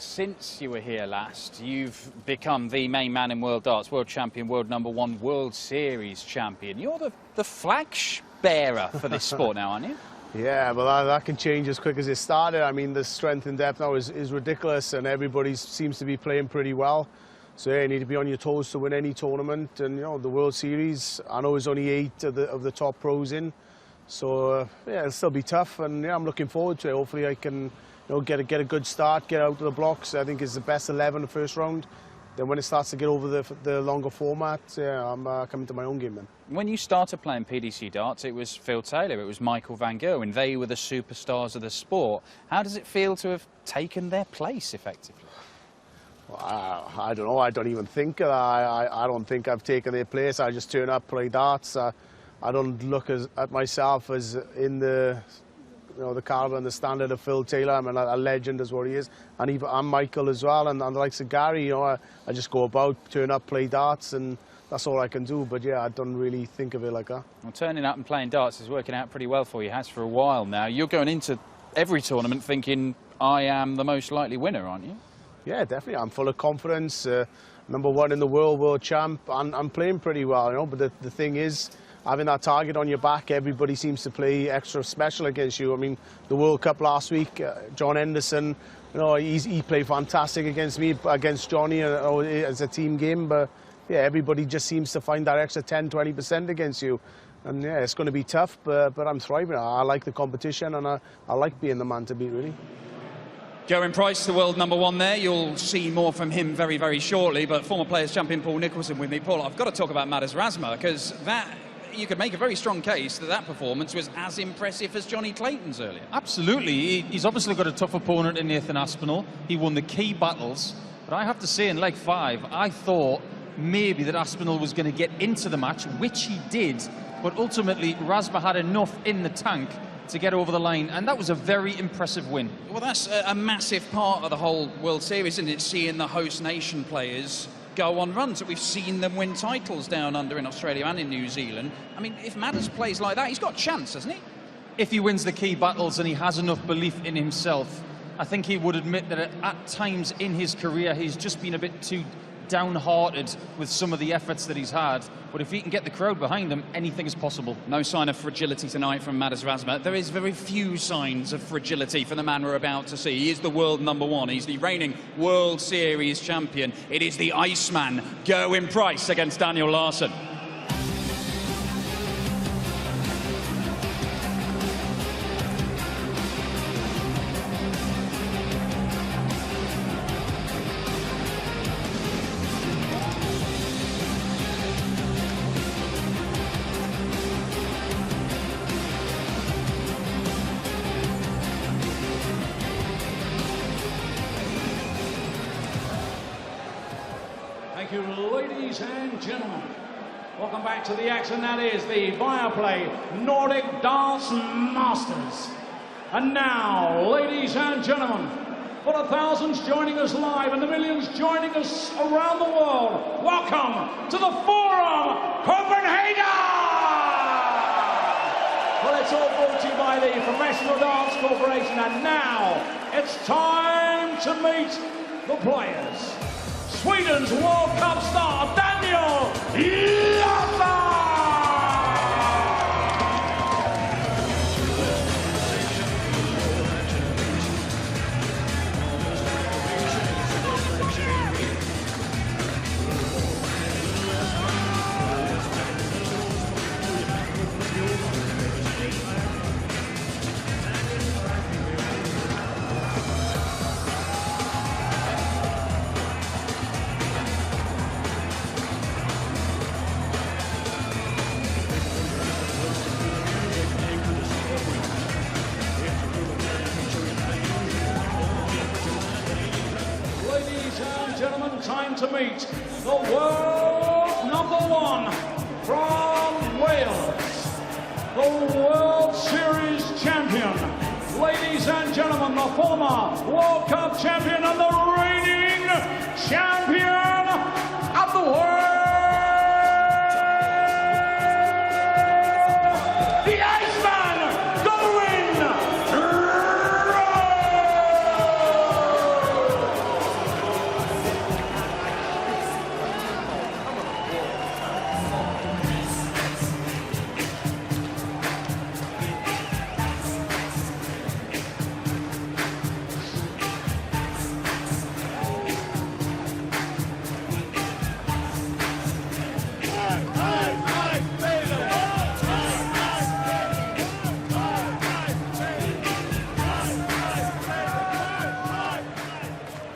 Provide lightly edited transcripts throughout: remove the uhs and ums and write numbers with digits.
Since you were here last, you've become the main man in world darts, world champion, world #1, World Series champion. You're the flag bearer for this sport now, aren't you? Yeah, but that can change as quick as it started. I mean, the strength and depth now is ridiculous, and everybody seems to be playing pretty well. So yeah, you need to be on your toes to win any tournament. And you know, the World Series, I know there's only 8 of the top pros in, so yeah, it'll still be tough. And yeah, I'm looking forward to it. Hopefully, I can get a good start, get out of the blocks. I think it's the best 11 the first round. Then when it starts to get over the longer format, yeah, I'm coming to my own game then. When you started playing PDC darts, it was Phil Taylor, it was Michael van Gerwen. They were the superstars of the sport. How does it feel to have taken their place, effectively? Well, I don't know. I don't even think of that. I don't think I've taken their place. I just turn up, play darts. I don't look at myself as in the the caliber and the standard of Phil Taylor. I mean, a legend is what he is, and even I'm Michael as well, and the likes of Gary. I just go about, turn up, play darts, and that's all I can do. But yeah, I don't really think of it like that. Well, turning up and playing darts is working out pretty well for you. Has for a while now. You're going into every tournament thinking, I am the most likely winner, aren't you? Yeah, definitely. I'm full of confidence. #1 in the world champ. I'm playing pretty well, But the thing is, having that target on your back, everybody seems to play extra special against you. I mean, the World Cup last week, John Henderson, he played fantastic against me, against Johnny, as a team game. But yeah, everybody just seems to find that extra 10–20% against you. And yeah, it's going to be tough, but I'm thriving. I like the competition, and I like being the man to beat, really. Gerwyn Price, the world #1 there. You'll see more from him very, very shortly. But former Players Champion Paul Nicholson with me. Paul, I've got to talk about Madars Razma, because you could make a very strong case that performance was as impressive as Johnny Clayton's earlier. Absolutely. He's obviously got a tough opponent in Nathan Aspinall. He won the key battles. But I have to say, in leg 5, I thought maybe that Aspinall was going to get into the match, which he did. But ultimately, Razma had enough in the tank to get over the line, and that was a very impressive win. Well, that's a massive part of the whole World Series, isn't it? Seeing the host nation players go on runs. We've seen them win titles down under in Australia and in New Zealand. I mean, if Madars plays like that, he's got a chance, hasn't he? If he wins the key battles and he has enough belief in himself, I think he would admit that at times in his career he's just been a bit too downhearted with some of the efforts that he's had. But if he can get the crowd behind him, anything is possible. No sign of fragility tonight from Madars Razma. There is very few signs of fragility for the man we're about to see. He is the world #1. He's the reigning World Series champion. It is the Iceman, Gerwyn Price, against Daniel Larsson. Thank you, ladies and gentlemen. Welcome back to the action. That is the Viaplay Nordic Darts Masters. And now, ladies and gentlemen, for the thousands joining us live and the millions joining us around the world, welcome to the Forum Copenhagen! Well, it's all brought to you by the Professional Darts Corporation, and now it's time to meet the players. Sweden's World Cup star, Daniel Larsson! Time to meet the world #1 from Wales, the World Series champion. Ladies and gentlemen, the former World Cup champion and the reigning champion of the world, the Iceman, Gerwyn Price!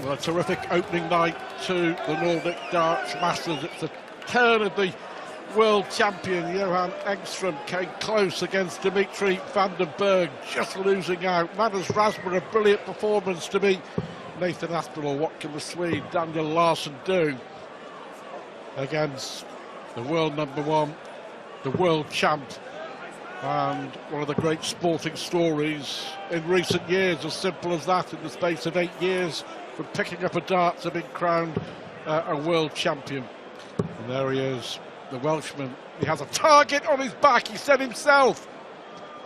Well, a terrific opening night to the Nordic Darts Masters. It's the turn of the world champion Johan Engström came close against Dimitri van den Berg, just losing out. Magnus Rasmussen, a brilliant performance to beat Nathan Aspinall. What can the Swede Daniel Larsson do against the world number one, the world champ, and one of the great sporting stories in recent years? As simple as that, in the space of 8 years, from picking up a dart to being crowned a world champion. And there he is, the Welshman. He has a target on his back, he said himself,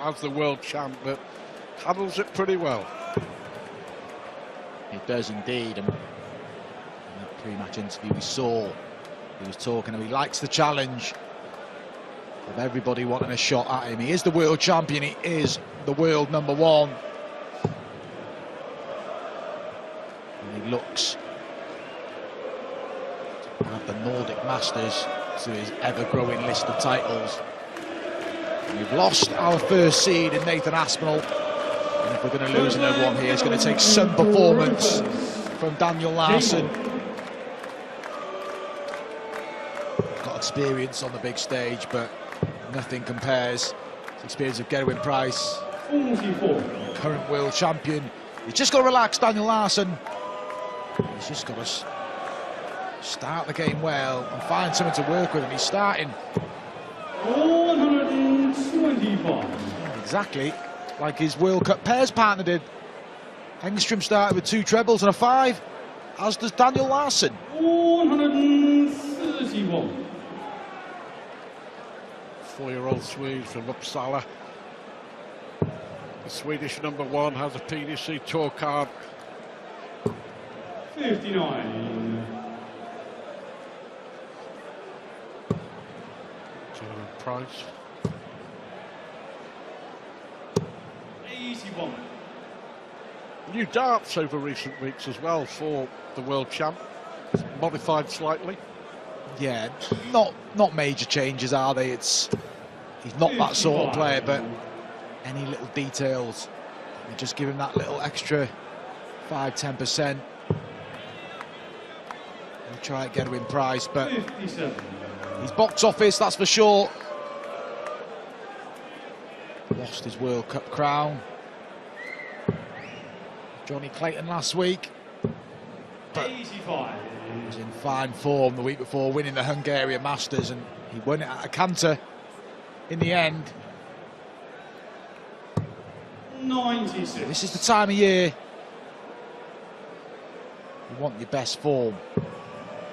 as the world champ, but handles it pretty well. He does indeed. And in that pre-match interview we saw, he was talking, and he likes the challenge of everybody wanting a shot at him. He is the world champion, he is the world number one. And he looks at the Nordic Masters to his ever-growing list of titles. And we've lost our first seed in Nathan Aspinall, and if we're going to lose another one here, it's going to take some performance from Daniel Larsson. Got experience on the big stage, but nothing compares to the experience of Gerwyn Price, current world champion. He's just got to relax, Daniel Larsson. He's just got to start the game well and find something to work with, and he's starting 125. exactly like his World Cup pairs partner did. Engström started with 2 trebles and a 5, as does Daniel Larsson. 131. 4-year-old Swede from Uppsala. The Swedish number one has a PDC tour card. 59. Gerwyn Price. 81. New darts over recent weeks as well for the world champ. Modified slightly. Yeah, not major changes, are they? He's not that sort of player, but any little details, you just give him that little extra 5-10%. He'll try to get him in price, but 57. he's box office, that's for sure. Lost his World Cup crown. Johnny Clayton last week, but 85. he was in fine form the week before, winning the Hungarian Masters, and he won it at a canter in the end. 96. This is the time of year you want your best form.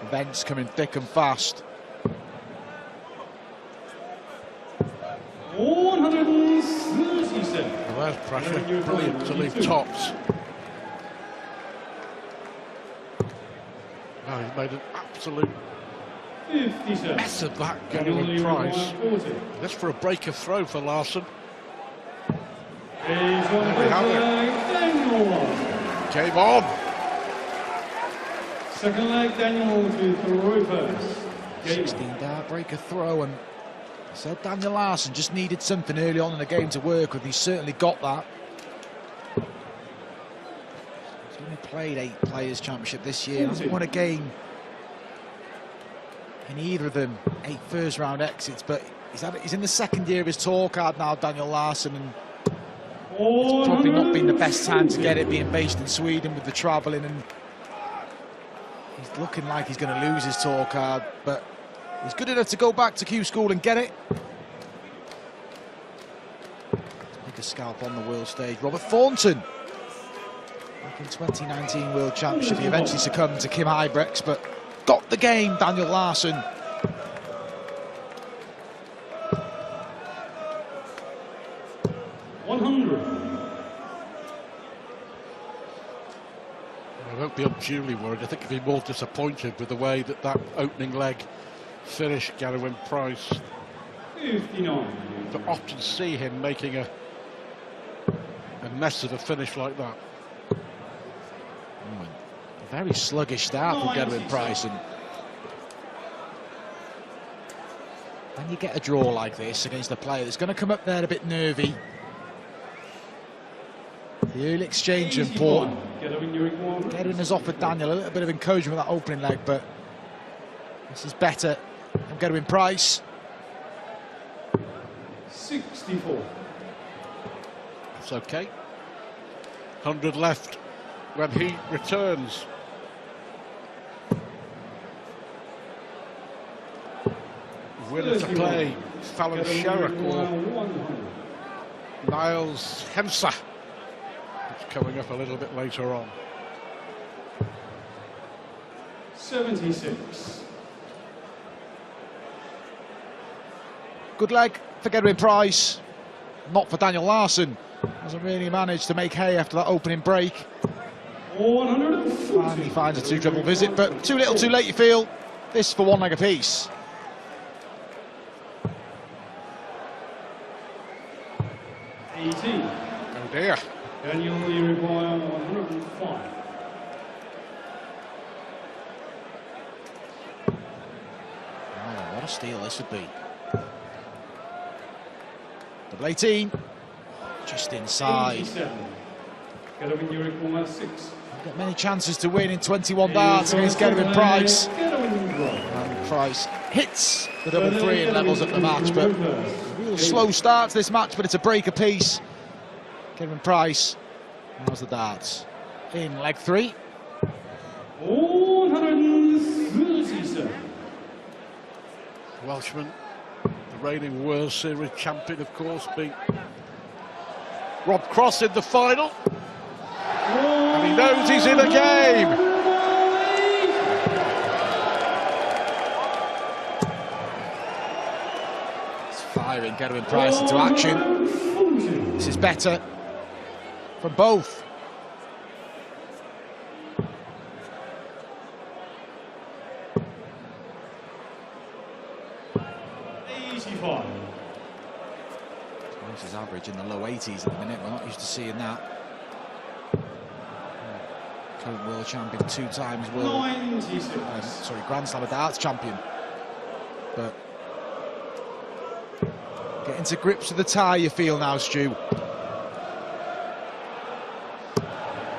Events coming thick and fast. 137. Well, there's pressure. Brilliant to leave tops. Now he's made an absolute 57. mess of that, Gerwyn Price. This for a breaker throw for Larsson. There we have Game on. Second leg, Daniel to throw first. 16-dart breaker throw, and so Daniel Larsson just needed something early on in the game to work with. He's certainly got that. He's only played 8 Players' Championship this year. He hasn't won a game in either of them. 8 first-round exits, but he's in the second year of his tour card now, Daniel Larsson, and it's probably not been the best time to get it, being based in Sweden with the travelling, and he's looking like he's going to lose his tour card, but he's good enough to go back to Q School and get it. Make a scalp on the world stage. Robert Thornton, back in 2019 World Championship, he eventually succumbed to Kim Ibrex, but got the game, Daniel Larsson. I won't be unduly worried. I think he'd be more disappointed with the way that opening leg finished, Gerwyn Price. 59. But often see him making a mess of a finish like that. A very sluggish start from Gerwyn Price, and when you get a draw like this against a player that's going to come up there a bit nervy, the early exchange is important. Gedwin has offered Daniel a little bit of encouragement with that opening leg, but this is better from Gedwin Price. 64. It's okay. 100 left when he returns. Winner to play, Fallon Sherrock or Niles Hemser. It's coming up a little bit later on. 76. Good leg for Gedwin Price, not for Daniel Larsson. Hasn't really managed to make hay after that opening break. 140. Finally finds a two-treble visit, but too little too late, you feel. This for one leg apiece. 18. Oh dear. Daniel, you require 105. Oh, what a steal this would be. Double 18. Just inside. 87. Gedwin, you require 6. Got many chances to win in 21 darts against Gedwin Price. And Price hits the double 3 and levels up the match, but real slow start to this match, but it's a break apiece. Gedwin Price, how's the darts? In leg 3. 137. Welshman, the reigning World Series champion, of course, beat Rob Cross in the final. And he knows he's in a game. It's firing Gedwin Price into action. This is better from both. Price is average in the low 80s at the minute. We're not used to seeing that. Current world champion, 2 times Grand Slam of darts champion. But getting to grips with the tie, you feel now, Stu.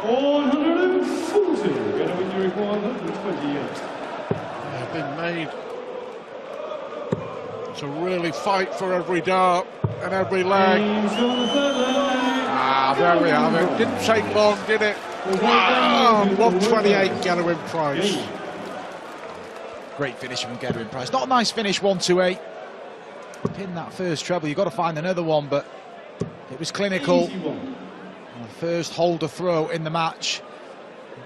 140. Gedwin, you require 128. They've been made to really fight for every dart and every leg. Ah, there we have it. Didn't take long, did it? Wow, 128, Gedwin Price. Great finish from Gedwin Price. Not a nice finish, 128. Pin that first treble, you've got to find another one, but it was clinical. And the first holder throw in the match.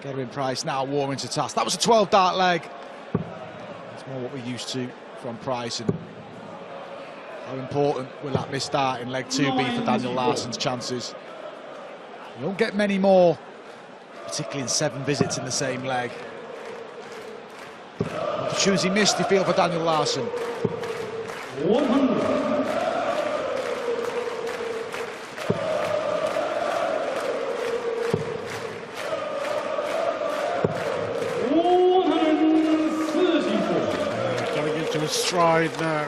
Gedwin Price now warming to task. That was a 12-dart leg. It's more what we're used to from Price, and how important will that missed dart in leg 2 be for Daniel Larsson's chances? You don't get many more, particularly in 7 visits in the same leg. Opportunity missed, you feel, for Daniel Larsson. 100. Getting into his stride now.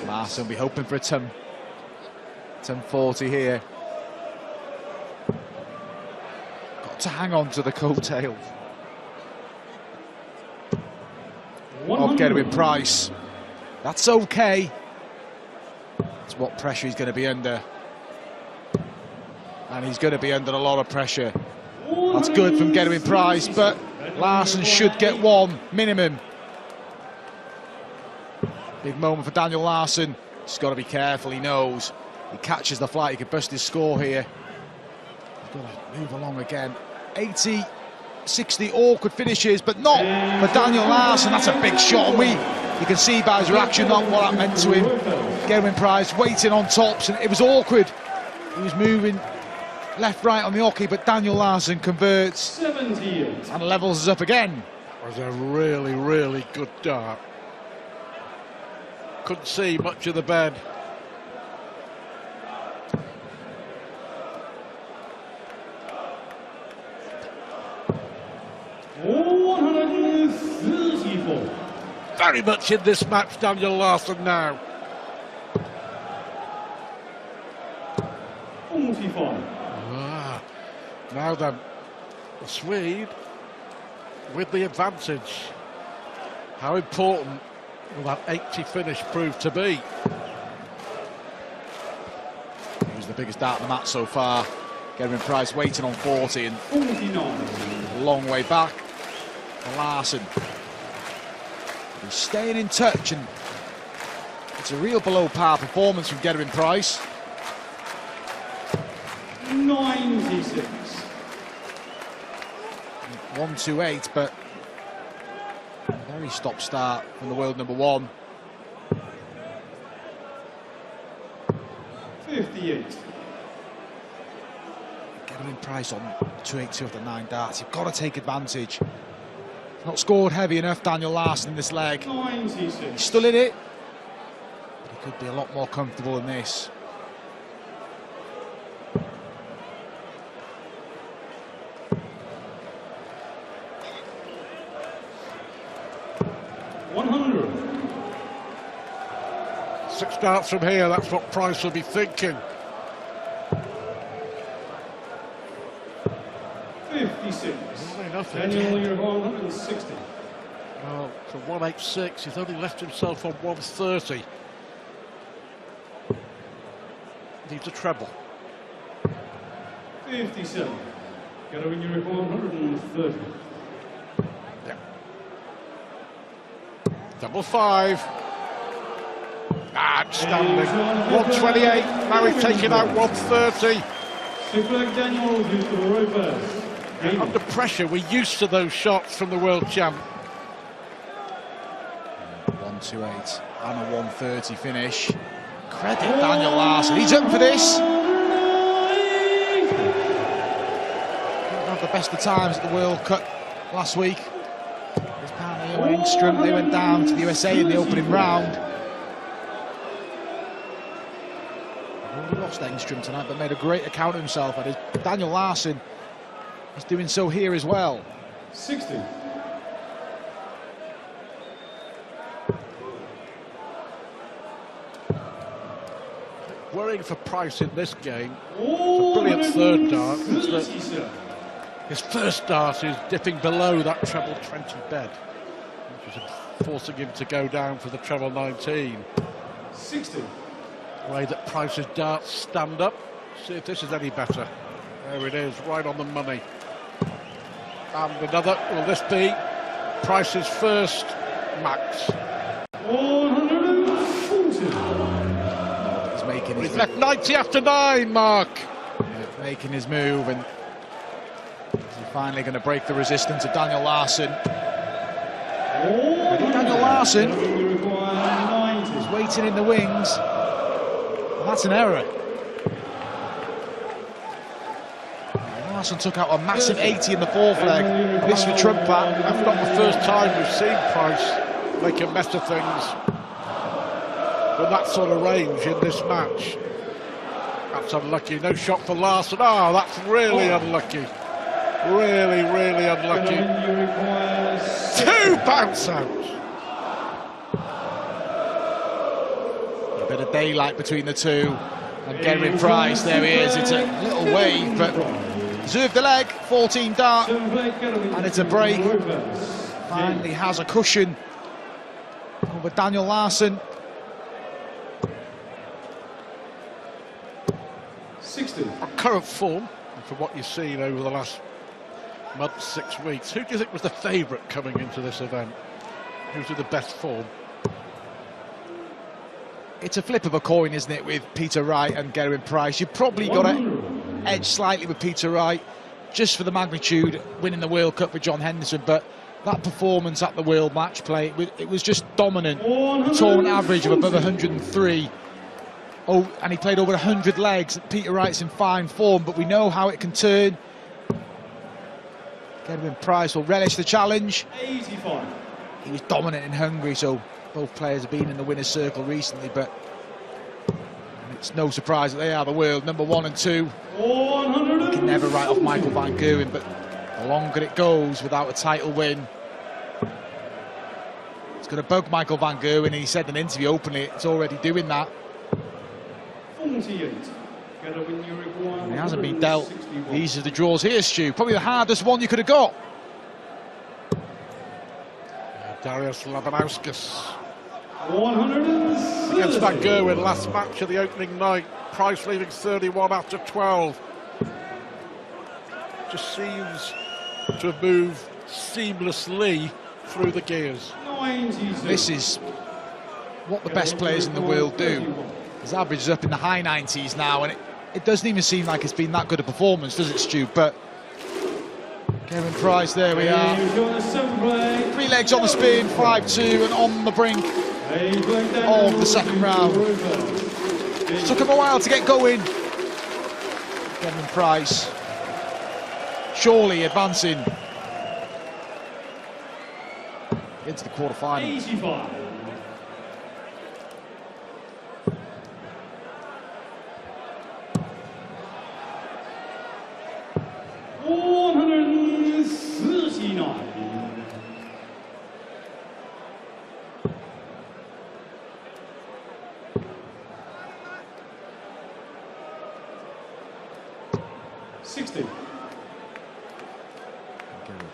Larsson will be hoping for a 10-40 here. Got to hang on to the coattails of Gedwin Price. That's okay. It's what pressure he's going to be under. And he's going to be under a lot of pressure. That's good from Gedwin Price, but Larsson should get 1 minimum. Big moment for Daniel Larsson. He's got to be careful, he knows. He catches the flight, he could burst his score here. He's got to move along again. 80, 60 awkward finishes, but not for Daniel Larsson. That's a big shot, and you can see by his reaction not what that meant to him. Gedwin Price waiting on tops, and it was awkward. He was moving left, right on the hockey, but Daniel Larsson converts and levels us up again. It was a really, really good dart. Couldn't see much of the bed. very much in this match, Daniel Larsson now. 45. Now then, the Swede with the advantage. How important will that 80 finish prove to be? He was the biggest dart in the match so far. Gerwyn Price waiting on 40 and 49. a long way back for Larsson. He's staying in touch, and it's a real below par performance from Gerwyn Price. 96. 128, but a very stop-start from the world number one. 58. Gerwyn Price on 282 of the 9 darts. You've got to take advantage. Not scored heavy enough, Daniel Larsson, in this leg. 96. He's still in it, but he could be a lot more comfortable than this. Six darts from here, that's what Price will be thinking. 56. Nothing. Daniel, you're 160. Well, from 186, he's only left himself on 130. Needs a treble. 57. Got to win your 130. Yeah. Double five. Outstanding. 128. Now he's taking out 130. Super Daniel, who's the reverse. Under pressure, we're used to those shots from the world champ. 128 and a 130 finish. Credit Daniel Larsson. He's up for this. Didn't have the best of times at the World Cup last week. His partner Engström, they went down to the USA in the opening round. He lost Engström tonight, but made a great account of himself. And Daniel Larsson is doing so here as well. 60. Worrying for Price in this game. It's a brilliant third dart. His first dart is dipping below that treble 20 bed, which is forcing him to go down for the treble 19. 60. The way that Price's darts stand up. See if this is any better. There it is, right on the money. And another, will this be Price's first max? 140. He's left 90 after 9, Mark. Yeah, making his move, and he's finally going to break the resistance of Daniel Larsson. Daniel Larsson is waiting in the wings, and that's an error. Larsson took out a massive 80 in the fourth leg. This for Trump. That's not the first time we've seen Price make a mess of things with that sort of range in this match. That's unlucky. No shot for Larsson. Oh, that's really unlucky. Really, really unlucky. 2 bounce outs. A bit of daylight between the two. And Gerwyn Price, there he is. It's a little wave, but deserved the leg. 14 dart, and it's a break. Finally has a cushion over Daniel Larsson. 60. On current form, and from what you've seen over the last month, 6 weeks, who do you think was the favourite coming into this event? Who's in the best form? It's a flip of a coin, isn't it, with Peter Wright and Gerwyn Price. You've probably got to edge slightly with Peter Wright, just for the magnitude, winning the World Cup for John Henderson, but that performance at the World Match Play, it was just dominant. A tournament average of above 103. Oh, and he played over 100 legs. Peter Wright's in fine form, but we know how it can turn. Gerwyn Price will relish the challenge. 85. He was dominant in Hungary, so both players have been in the winner's circle recently, but it's no surprise that they are the world number 1 and 2. 100. You can never write off Michael van Gerwen, but the longer it goes without a title win, it's It's going to bug Michael Van Gerwen, and he said in an interview openly it's already doing that. 48. And he hasn't been dealt easy the draws here, Stu. Probably the hardest one you could have got. Darius Labanauskas 106. against Van Gerwen, last match of the opening night. Price leaving 31 after 12. Just seems to have moved seamlessly through the gears. 96. This is what the best players in the world do. His average is up in the high 90s now, and it doesn't even seem like it's been that good a performance, does it, Stu? But Kevin Price, there we are. 3 legs on the spin, 5-2, and on the brink of the second round. It took him a while to get going. Kevin Price surely advancing into the quarterfinal. 85.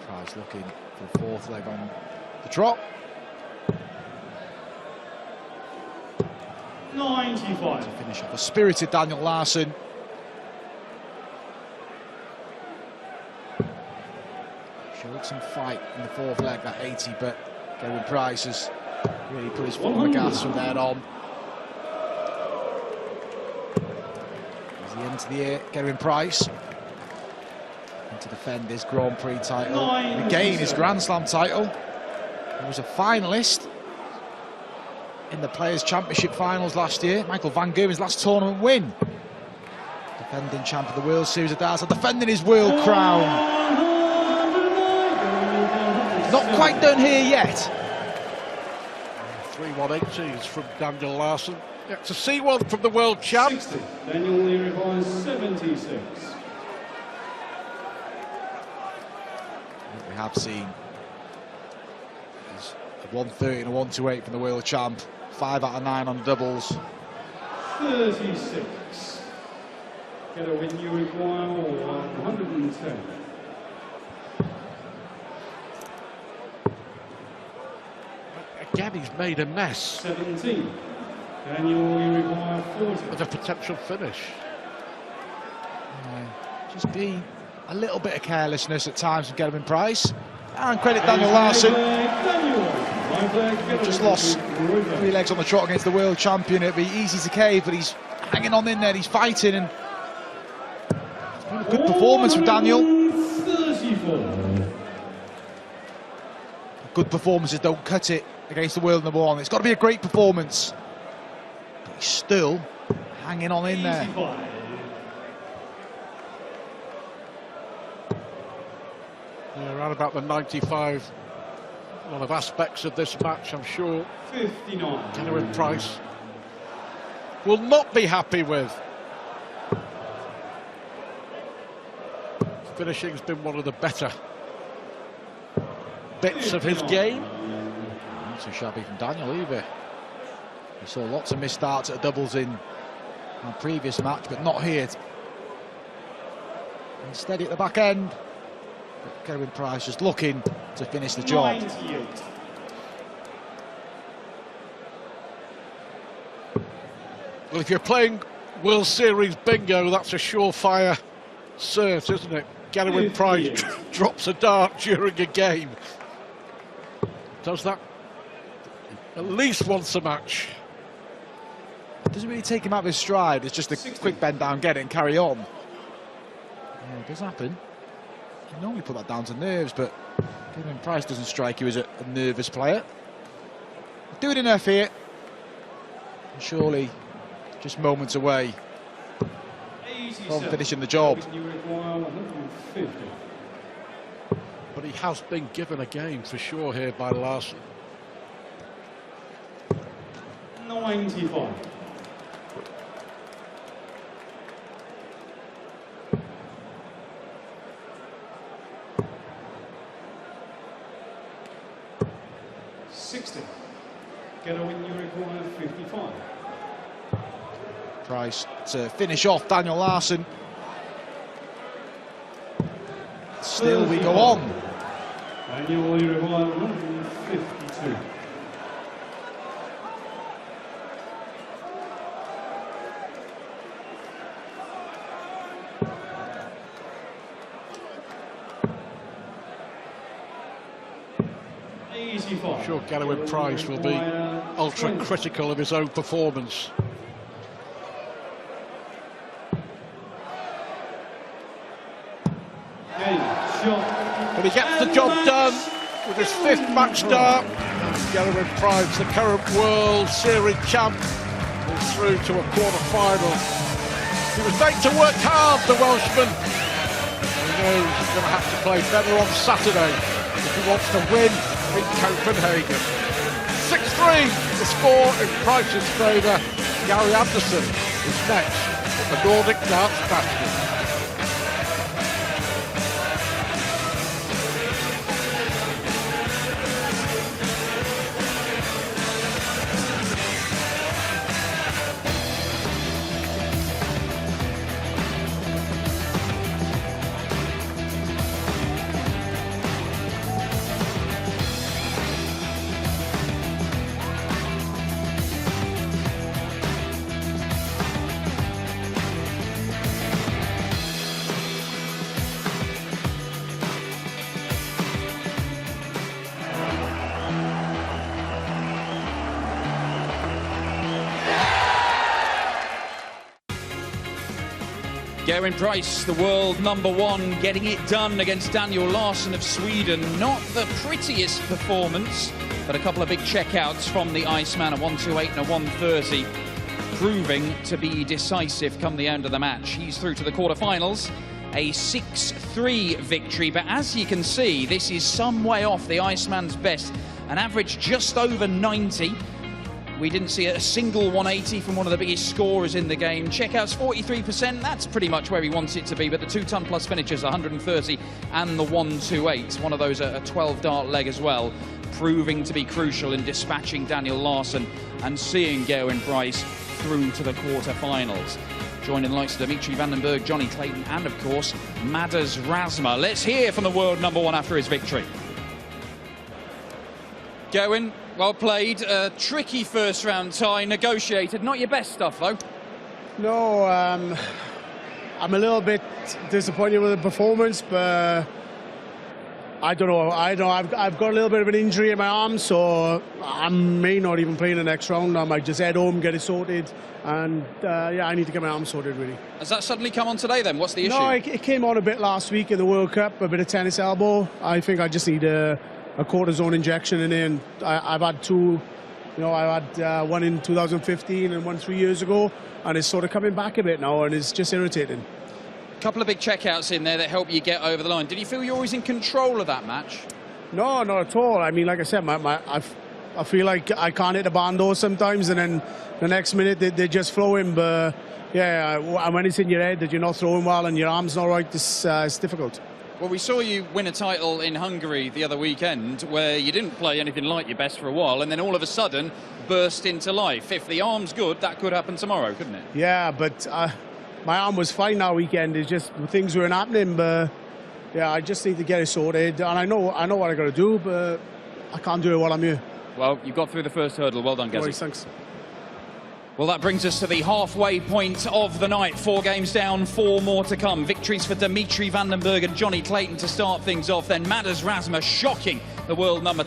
Price looking for the 4th leg on the trot. 95. To finish off a spirited Daniel Larsson. Showed some fight in the 4th leg, that 80, but Kevin Price has really put his foot on the gas from there on. As he enters the air, Kevin Price to defend his Grand Prix title, and again his Grand Slam title. He was a finalist in the Players' Championship finals last year. Michael Van Gerwen's last tournament win. Defending champ of the World Series of Darts, defending his world crown. Not quite done here yet. 3 180s from Daniel Larsson. Yeah, to see one from the world champ. 60. Daniel Leary by 76. We have seen is a 130 and a 128 from the world champ. 5 out of 9 on doubles. 36. Get a win you require 110. Again, he's made a mess. 17. Daniel, you require 40. With a potential finish. Just be a little bit of carelessness at times from Kevin Price. And credit Daniel Larsson. Just lost 3 legs on the trot against the world champion. It'd be easy to cave, but he's hanging on in there, he's fighting, and it's been a good performance from Daniel. 34. Good performances don't cut it against the world number 1. It's got to be a great performance. But he's still hanging on in there. 85. Yeah, around about the 95. A lot of aspects of this match, I'm sure. 59. Kevin Price will not be happy with. Finishing's been one of the better bits of his game. Not so shabby from Daniel either. We saw lots of missed starts at doubles in our previous match, but not here. And steady at the back end. But Kevin Price just looking to finish the job. 98. Well, if you're playing World Series bingo, that's a surefire cert, isn't it? Gavin Price drops a dart during a game. Does that at least once a match. It doesn't really take him out of his stride. It's just a quick bend down, get it and carry on. Yeah, it does happen. You normally put that down to nerves, but Kevin Price doesn't strike you as a nervous player. Doing enough here. And surely just moments away from finishing the job. But he has been given a game for sure here by Larsson. 95. Get a win, you require 55. Price to finish off Daniel Larsson. Still we go on. And you require 152. I'm sure Galloway Price will be ultra critical of his own performance. But he gets the job done with his 5th match start. Galloway Price, the current World Series champ, is through to a quarter-final. He was made to work hard, the Welshman. He knows he's going to have to play better on Saturday if he wants to win in Copenhagen. 6-3, the score in Price's favour. Gary Anderson is next at the Nordic Dance Masters. Gary Price, the world #1, getting it done against Daniel Larsson of Sweden. Not the prettiest performance, but a couple of big checkouts from the Iceman, a 128 and a 130, proving to be decisive come the end of the match. He's through to the quarterfinals, a 6-3 victory, but as you can see, this is some way off the Iceman's best, an average just over 90. We didn't see a single 180 from one of the biggest scorers in the game. Checkouts 43%, that's pretty much where he wants it to be, but the 2-ton plus finishers, 130 and the 128, one of those a 12-dart leg as well, proving to be crucial in dispatching Daniel Larsson and seeing Gary Price through to the quarterfinals. Joining the likes of Dimitri van den Bergh, Johnny Clayton and of course Madars Razma. Let's hear from the world #1 after his victory. Gary, well played, a tricky first round tie, negotiated, not your best stuff though. No, I'm a little bit disappointed with the performance, but I don't know. I've got a little bit of an injury in my arm, so I may not even play in the next round. I might just head home, get it sorted, and yeah, I need to get my arm sorted really. Has that suddenly come on today then? What's the issue? No, it came on a bit last week in the World Cup, a bit of tennis elbow. I think I just need a cortisone injection in there, and I've had two. You know, I had one in 2015 and one 3 years ago, and it's sort of coming back a bit now, and it's just irritating. A couple of big checkouts in there that help you get over the line. Did you feel you're always in control of that match? No, not at all. I mean, like I said, I feel like I can't hit the bando sometimes, and then the next minute they're just flowing. But yeah, when it's in your head that you're not throwing well and your arm's not right, it's difficult. Well, we saw you win a title in Hungary the other weekend where you didn't play anything like your best for a while and then all of a sudden burst into life. If the arm's good, that could happen tomorrow, couldn't it? Yeah, but my arm was fine that weekend. It's just things weren't happening, but yeah, I just need to get it sorted. And I know what I got to do, but I can't do it while I'm here. Well, you got through the first hurdle. Well done, Gazzy. Thanks. Well, that brings us to the halfway point of the night. 4 games down, 4 more to come. Victories for Dimitri van den Bergh and Johnny Clayton to start things off. Then Madars Razma shocking the world #2.